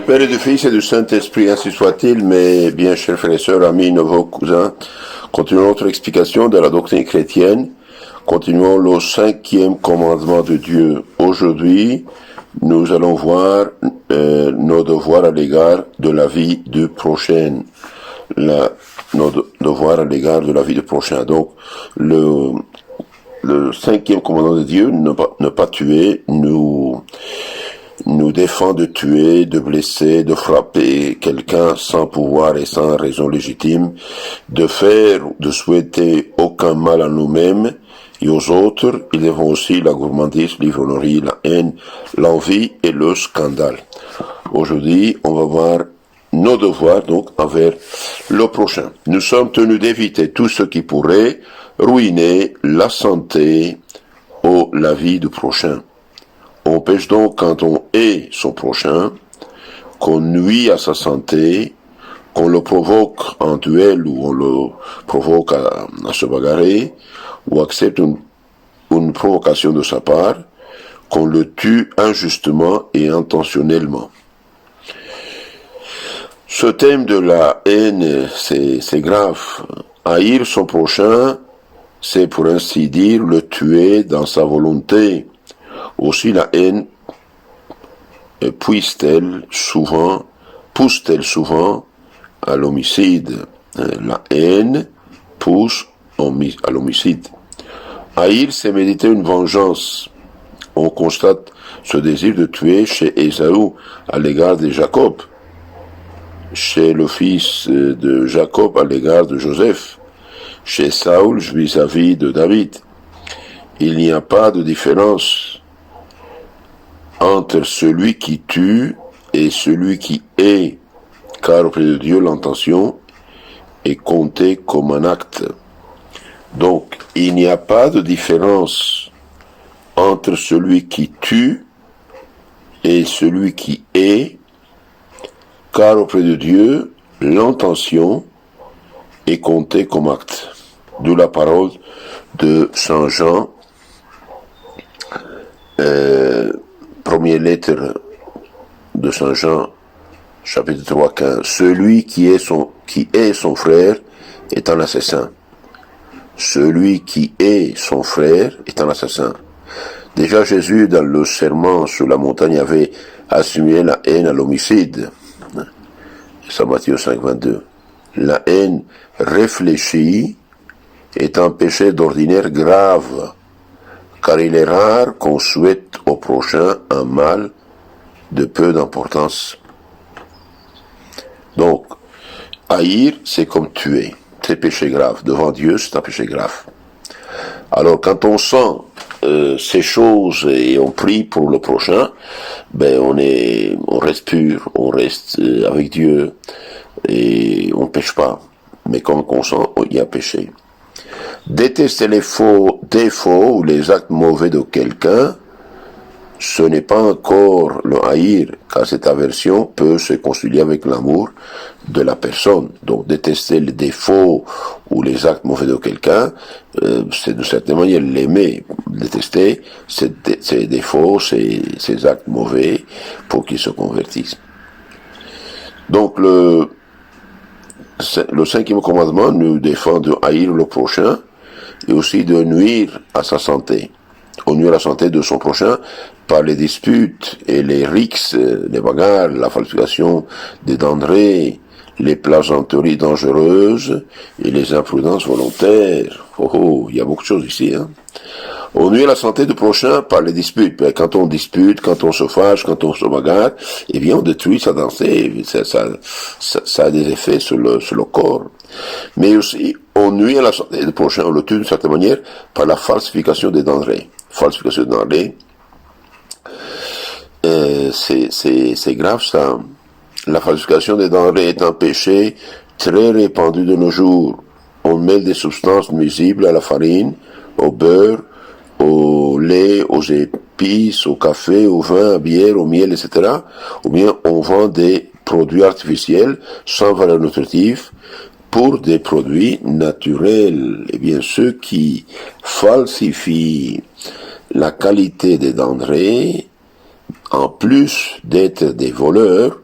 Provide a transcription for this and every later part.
Père et du Fils et du Saint-Esprit, ainsi soit-il, mes bien chers frères et sœurs, amis, nouveaux cousins, continuons notre explication de la doctrine chrétienne, continuons le 5e commandement de Dieu. Aujourd'hui, nous allons voir nos devoirs à l'égard de la vie du prochain. Nos devoirs à l'égard de la vie du prochain. Donc, le 5e commandement de Dieu, ne pas tuer, nous défend de tuer, de blesser, de frapper quelqu'un sans pouvoir et sans raison légitime, de souhaiter aucun mal à nous-mêmes et aux autres. Ils défend aussi la gourmandise, l'ivrognerie, la haine, l'envie et le scandale. Aujourd'hui, on va voir nos devoirs, donc, envers le prochain. Nous sommes tenus d'éviter tout ce qui pourrait ruiner la santé ou la vie du prochain. On pêche donc quand on hait son prochain, qu'on nuit à sa santé, qu'on le provoque en duel ou on le provoque à se bagarrer, ou accepte une provocation de sa part, qu'on le tue injustement et intentionnellement. Ce thème de la haine, c'est grave. Haïr son prochain, c'est pour ainsi dire le tuer dans sa volonté. Aussi la haine pousse-t-elle souvent à l'homicide. La haine pousse à l'homicide. Haïr, c'est méditer une vengeance. On constate ce désir de tuer chez Ésaü à l'égard de Jacob, chez le fils de Jacob à l'égard de Joseph, chez Saül vis-à-vis de David. Il n'y a pas de différence entre celui qui tue et celui qui hait, car auprès de Dieu l'intention est comptée comme un acte. Donc, il n'y a pas de différence entre celui qui tue et celui qui hait, car auprès de Dieu l'intention est comptée comme acte. D'où la parole de Saint Jean, première lettre de Saint Jean, chapitre 3, 15. Celui qui est son frère est un assassin. Celui qui est son frère est un assassin. Déjà Jésus, dans le serment sur la montagne, avait assumé la haine à l'homicide. C'est Matthieu 5, 22. La haine réfléchie est un péché d'ordinaire grave, car il est rare qu'on souhaite au prochain un mal de peu d'importance. Donc, haïr, c'est comme tuer. C'est péché grave. Devant Dieu, c'est un péché grave. Alors, quand on sent ces choses et on prie pour le prochain, ben on reste pur, on reste avec Dieu et on pêche pas. Mais quand on sent, il y a péché. Détester les faux défauts ou les actes mauvais de quelqu'un, ce n'est pas encore le haïr, car cette aversion peut se concilier avec l'amour de la personne. Donc détester les défauts ou les actes mauvais de quelqu'un, c'est de certaine manière l'aimer, détester ses défauts, ses actes mauvais, pour qu'il se convertisse. Donc le 5e commandement nous défend de haïr le prochain et aussi de nuire à sa santé. On nuit à la santé de son prochain par les disputes et les rixes, les bagarres, la falsification des denrées, les plaisanteries dangereuses et les imprudences volontaires. Il y a beaucoup de choses ici, hein. On nuit à la santé du prochain par les disputes. Quand on dispute, quand on se fâche, quand on se bagarre, eh bien, on détruit sa santé. Ça a des effets sur le corps. Mais aussi, on nuit à la santé du prochain, on le tue d'une certaine manière par la falsification des denrées. Falsification des denrées, c'est grave, ça. La falsification des denrées est un péché très répandu de nos jours. On mêle des substances nuisibles à la farine, au beurre, au lait, aux épices, au café, au vin, à la bière, au miel, etc. Ou bien on vend des produits artificiels sans valeur nutritive pour des produits naturels. Eh bien, ceux qui falsifient la qualité des denrées, en plus d'être des voleurs,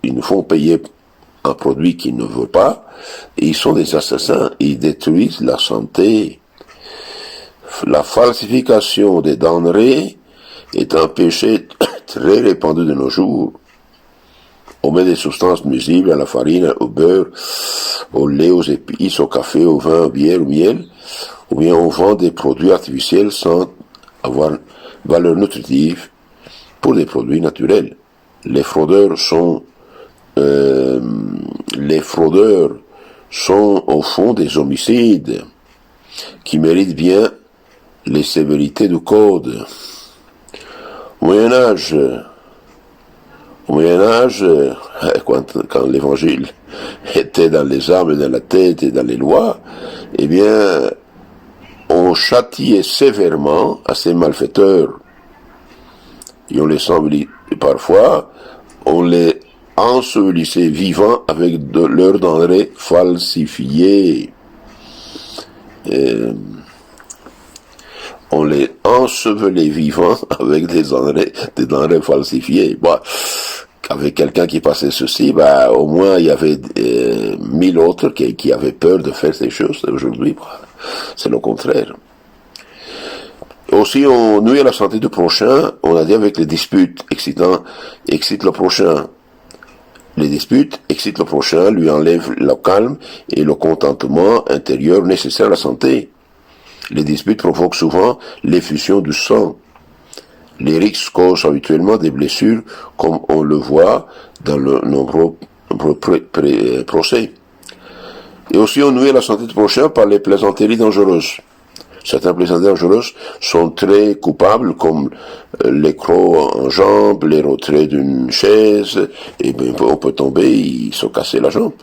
ils nous font payer un produit qu'ils ne veulent pas, et ils sont des assassins, ils détruisent la santé. La falsification des denrées est un péché très répandu de nos jours. On met des substances nuisibles à la farine, au beurre, au lait, aux épices, au café, au vin, au bière, au miel, ou bien on vend des produits artificiels sans avoir valeur nutritive pour des produits naturels. Les fraudeurs sont au fond des homicides qui méritent bien les sévérités du code. Au Moyen-Âge, quand l'évangile était dans les armes, dans la tête et dans les lois, eh bien, on châtiait sévèrement à ces malfaiteurs. Et on les parfois, on les ensevelissait vivants avec leurs denrées falsifiées. On les ensevelait vivants avec des denrées falsifiées. Bon, avec quelqu'un qui passait ceci, au moins il y avait 1000 autres qui avaient peur de faire ces choses. Aujourd'hui, c'est le contraire. Aussi, on nuit à la santé du prochain, on a dit avec les disputes, excite le prochain. Les disputes excitent le prochain, lui enlèvent le calme et le contentement intérieur nécessaire à la santé. Les disputes provoquent souvent l'effusion du sang. Les rixes causent habituellement des blessures, comme on le voit dans le nombreux procès. Et aussi, on nuit à la santé du prochain par les plaisanteries dangereuses. Certains plaisanteries dangereuses sont très coupables, comme les crocs en jambe, les retraits d'une chaise, et bien, on peut tomber, ils se casser la jambe.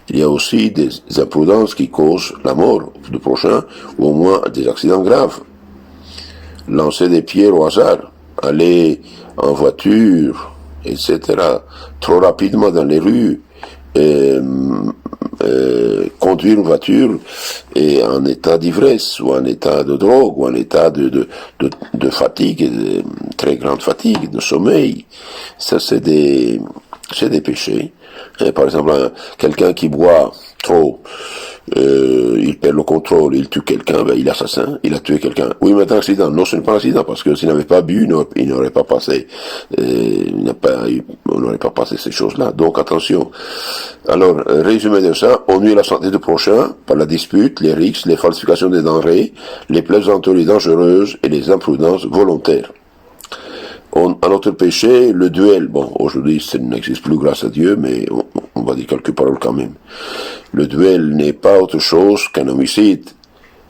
Il y a aussi des imprudences qui causent la mort du prochain, ou au moins des accidents graves. Lancer des pierres au hasard, aller en voiture, etc., trop rapidement dans les rues, conduire une voiture et en état d'ivresse, ou en état de drogue, ou en état de fatigue, de très grande fatigue, de sommeil. Ça, c'est des péchés. Par exemple, quelqu'un qui boit trop, il perd le contrôle, il tue quelqu'un, il est assassin, il a tué quelqu'un. Oui, mais c'est un accident. Non, ce n'est pas un accident, parce que s'il n'avait pas bu, il n'aurait pas passé, on n'aurait pas passé ces choses-là. Donc, attention. Alors, résumé de ça, on nuit à la santé du prochain par la dispute, les rixes, les falsifications des denrées, les plaisanteries dangereuses et les imprudences volontaires. Un autre péché, le duel. Bon, aujourd'hui, ça n'existe plus grâce à Dieu, mais on va dire quelques paroles quand même. Le duel n'est pas autre chose qu'un homicide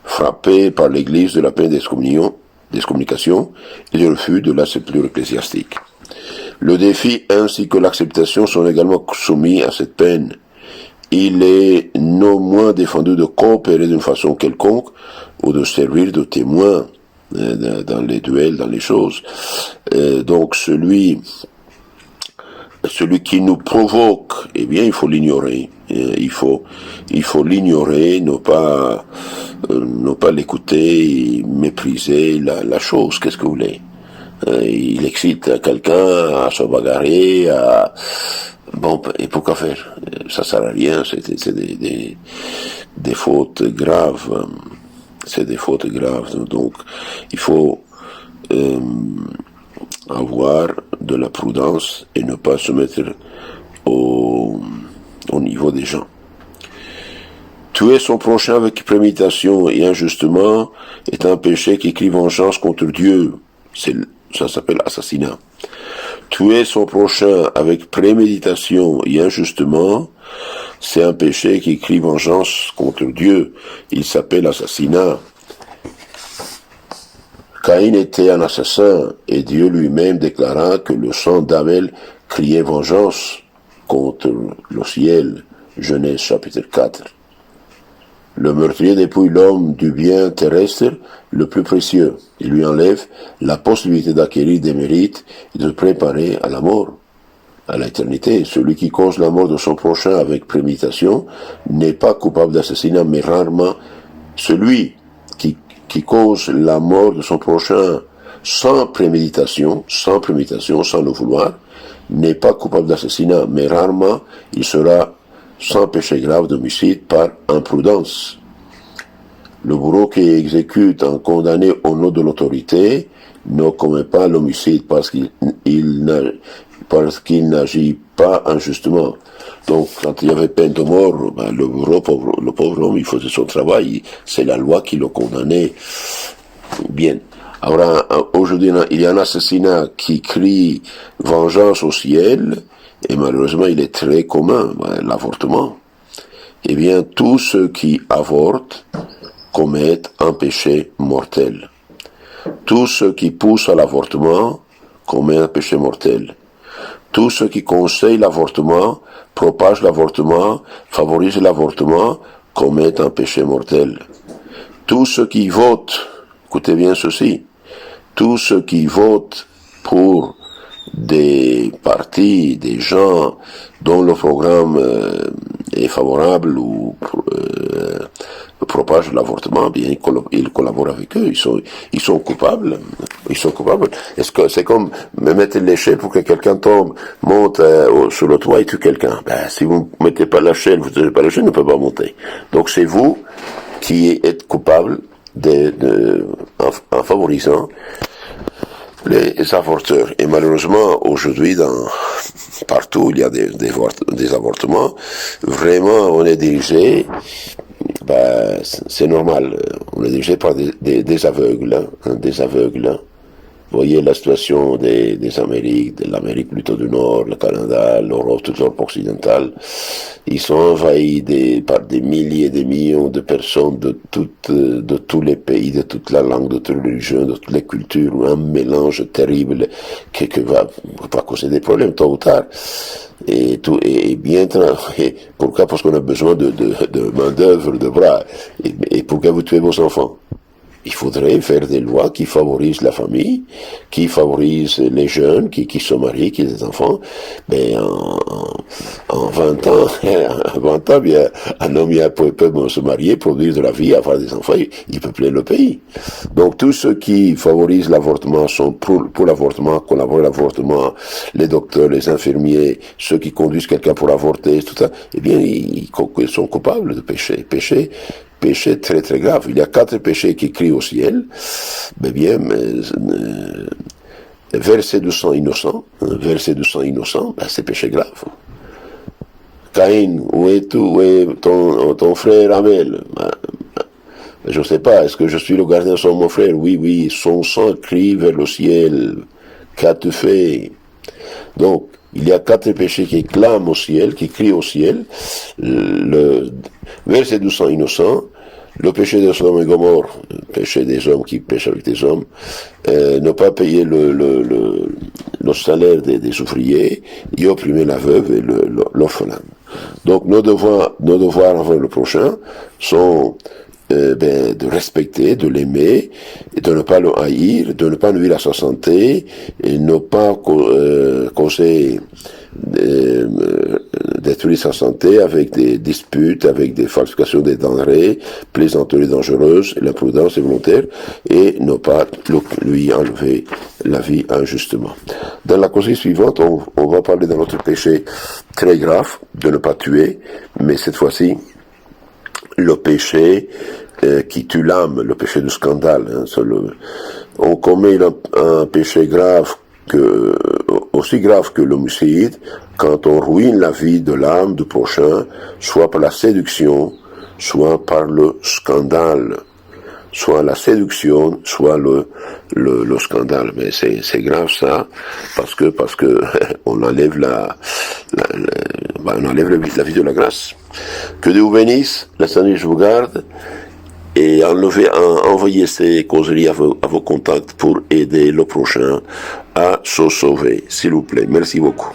frappé par l'Église de la peine d'excommunication et du refus de la sépulture ecclésiastique. Le défi ainsi que l'acceptation sont également soumis à cette peine. Il est non moins défendu de coopérer d'une façon quelconque ou de servir de témoin dans les duels, dans les choses. Donc celui qui nous provoque, eh bien, il faut l'ignorer. Il faut l'ignorer, ne pas l'écouter, mépriser la chose. Qu'est-ce que vous voulez? Il excite quelqu'un à se bagarrer, bon, et pourquoi faire? Ça sert à rien, c'est des fautes graves. C'est des fautes graves. Donc, il faut avoir de la prudence et ne pas se mettre au niveau des gens. Tuer son prochain avec préméditation et injustement est un péché qui crie vengeance contre Dieu. Ça s'appelle assassinat. Tuer son prochain avec préméditation et injustement, c'est un péché qui crie vengeance contre Dieu. Il s'appelle assassinat. Caïn était un assassin et Dieu lui-même déclara que le sang d'Abel criait vengeance contre le ciel. Genèse chapitre 4. Le meurtrier dépouille l'homme du bien terrestre le plus précieux. Il lui enlève la possibilité d'acquérir des mérites et de se préparer à la mort, à l'éternité. Celui qui cause la mort de son prochain avec préméditation n'est pas coupable d'assassinat, mais rarement celui qui cause la mort de son prochain sans préméditation, sans le vouloir, n'est pas coupable d'assassinat, mais rarement il sera sans péché grave d'homicide par imprudence. Le bourreau qui exécute un condamné au nom de l'autorité ne commet pas l'homicide parce qu'il n'agit pas injustement. Donc, quand il y avait peine de mort, ben, le pauvre homme, il faisait son travail. C'est la loi qui le condamnait. Bien. Alors, aujourd'hui, il y a un assassinat qui crie vengeance au ciel, et malheureusement, il est très commun, l'avortement. Eh bien, tous ceux qui avortent commettent un péché mortel. Tous ceux qui poussent à l'avortement commettent un péché mortel. Tous ceux qui conseillent l'avortement, propagent l'avortement, favorisent l'avortement, commettent un péché mortel. Tous ceux qui votent, écoutez bien ceci, tous ceux qui votent pour des partis, des gens dont le programme est favorable ou propage l'avortement, bien ils collaborent avec eux, ils sont coupables. Ils sont coupables. Est-ce que c'est comme me mettre l'échelle pour que quelqu'un tombe, monte sur le toit et tue quelqu'un? Ben, si vous ne mettez pas l'échelle, vous n'avez pas l'échelle, ne peut pas monter. Donc c'est vous qui êtes coupable en favorisant les avorteurs. Et malheureusement, aujourd'hui, partout, il y a des avortements. Vraiment, on est dirigé, ben, c'est normal, on est dirigé par des aveugles, des aveugles. Vous voyez la situation des Amériques, de l'Amérique plutôt du Nord, le Canada, l'Europe, toute l'Europe occidentale. Ils sont envahis par des milliers et des millions de personnes de tous les pays, de toute la langue, de toutes les religions, de toutes les cultures, un mélange terrible qui va causer des problèmes tôt ou tard. Et pourquoi? Parce qu'on a besoin de main d'œuvre, de bras. Et pourquoi vous tuez vos enfants? Il faudrait faire des lois qui favorisent la famille, qui favorisent les jeunes, qui se marient, qui ont des enfants. Mais en 20 ans, bien, un homme peut se marier, produire de la vie, avoir des enfants, il peupler le pays. Donc tous ceux qui favorisent l'avortement sont pour l'avortement, collaborent à l'avortement, les docteurs, les infirmiers, ceux qui conduisent quelqu'un pour avorter, tout ça, eh bien, ils sont coupables de péché très très grave. Il y a 4 péchés qui crient au ciel. Mais bien, verser du sang innocent, ben c'est péché grave. Caïn, où est ton frère Abel? Je ne sais pas, est-ce que je suis le gardien sans mon frère? Oui, son sang crie vers le ciel. Qu'as-tu fait? Donc, il y a 4 péchés qui clament au ciel, qui crient au ciel. Le verset du sang innocent, le péché de Sodome et Gomorrhe, le péché des hommes qui pêchent avec des hommes, ne pas payer le salaire des ouvriers, et opprimer la veuve et l'orphelin. Donc nos devoirs envers le prochain sont de respecter, de l'aimer, de ne pas le haïr, de ne pas nuire à sa santé, et ne pas causer détruire sa santé avec des disputes, avec des falsifications des denrées, plaisanteries dangereuses, l'imprudence volontaire, et ne pas lui enlever la vie injustement. Dans la causerie suivante, on va parler d'un autre péché très grave, de ne pas tuer, mais cette fois-ci, le péché qui tue l'âme, le péché du scandale. On commet un péché grave aussi grave que l'homicide quand on ruine la vie de l'âme du prochain, soit par la séduction, soit par le scandale. Soit la séduction, soit le scandale. Mais c'est grave ça, parce que on enlève on enlève la vie de la grâce. Que Dieu vous bénisse, la Seigneur vous garde, et envoyez ces causeries à vos contacts pour aider le prochain à se sauver, s'il vous plaît. Merci beaucoup.